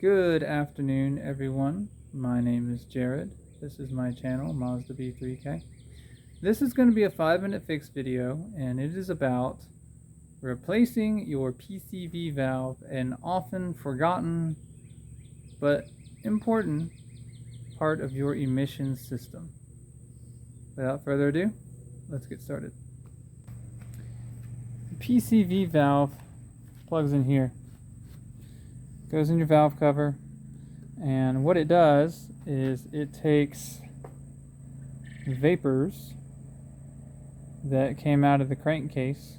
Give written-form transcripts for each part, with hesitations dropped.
Good afternoon, everyone. My name is Jared. This is my channel, Mazda B3K. This is going to be a 5-minute fix video, and it is about replacing your PCV valve, an often forgotten but important part of your emissions system. Without further ado, let's get started. The PCV valve plugs in here. Goes in your valve cover, and what it does is it takes vapors that came out of the crankcase,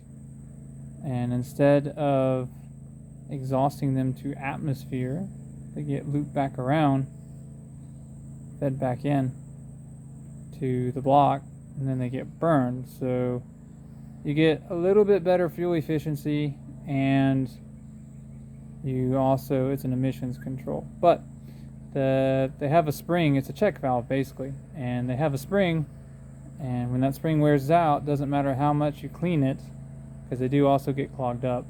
and instead of exhausting them to atmosphere, they get looped back around, fed back in to the block, and then they get burned. So you get a little bit better fuel efficiency, and you also, it's an emissions control. But they have a spring, it's a check valve basically, and they have a spring, and when that spring wears out, doesn't matter how much you clean it, because they do also get clogged up,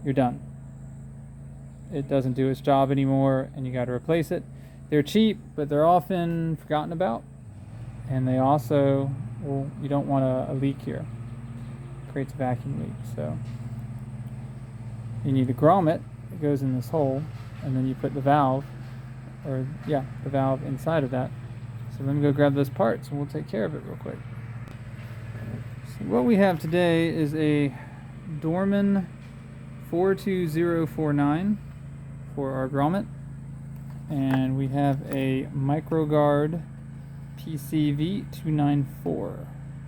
you're done. It doesn't do its job anymore, and you got to replace it. They're cheap, but they're often forgotten about, and they also, well, you don't want a leak here. It creates a vacuum leak. So you need a grommet that goes in this hole, and then you put the valve, the valve inside of that. So let me go grab those parts and we'll take care of it real quick. So what we have today is a Dorman 42049 for our grommet, and we have a MicroGuard PCV 294,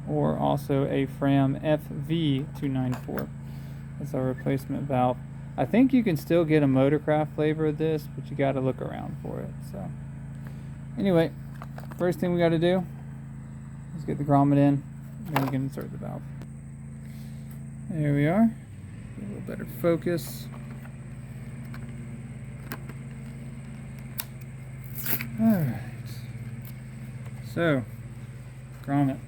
or also a Fram FV 294. That's our replacement valve. I think you can still get a Motorcraft flavor of this, but you got to look around for it. So anyway, first thing we got to do is get the grommet in, then we can insert the valve. There we are. Get a little better focus. Alright. So, grommet.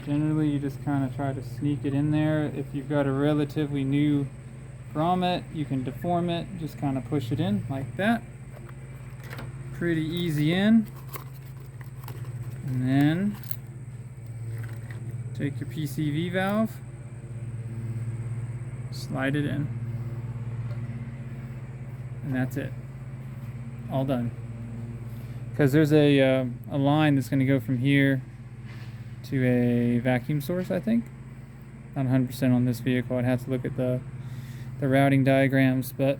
Generally, you just kind of try to sneak it in there. If you've got a relatively new grommet, you can deform it, just kind of push it in like that. Pretty easy in. And then take your PCV valve, slide it in, and that's it. All done. Because there's a line that's going to go from here to a vacuum source, I think. Not 100% on this vehicle. I'd have to look at the routing diagrams, but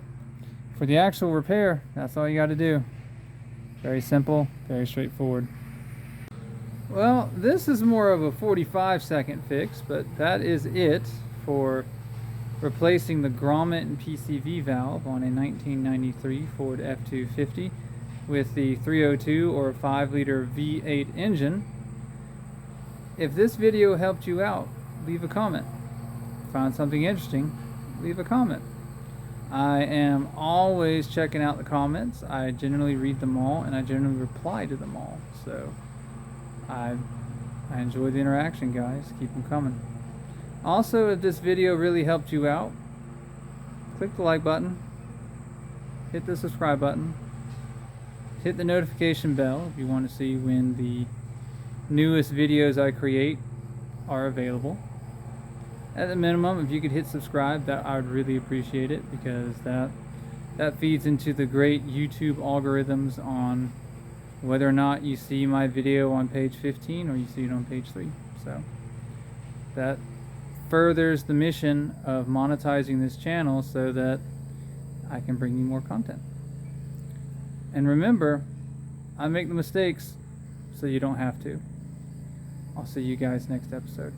for the actual repair, that's all you got to do. Very simple, very straightforward. Well, this is more of a 45-second fix, but that is it for replacing the grommet and PCV valve on a 1993 Ford F250 with the 302 or 5-liter V8 engine. If this video helped you out, leave a comment. Found something interesting, leave a comment. I am always checking out the comments. I generally read them all, and I generally reply to them all. So I enjoy the interaction, guys. Keep them coming. Also, if this video really helped you out, click the like button, hit the subscribe button, hit the notification bell if you want to see when the newest videos I create are available. At the minimum, if you could hit subscribe, that I would really appreciate it, because that feeds into the great YouTube algorithms on whether or not you see my video on page 15 or you see it on page 3. So that furthers the mission of monetizing this channel so that I can bring you more content. And remember, I make the mistakes so you don't have to. I'll see you guys next episode.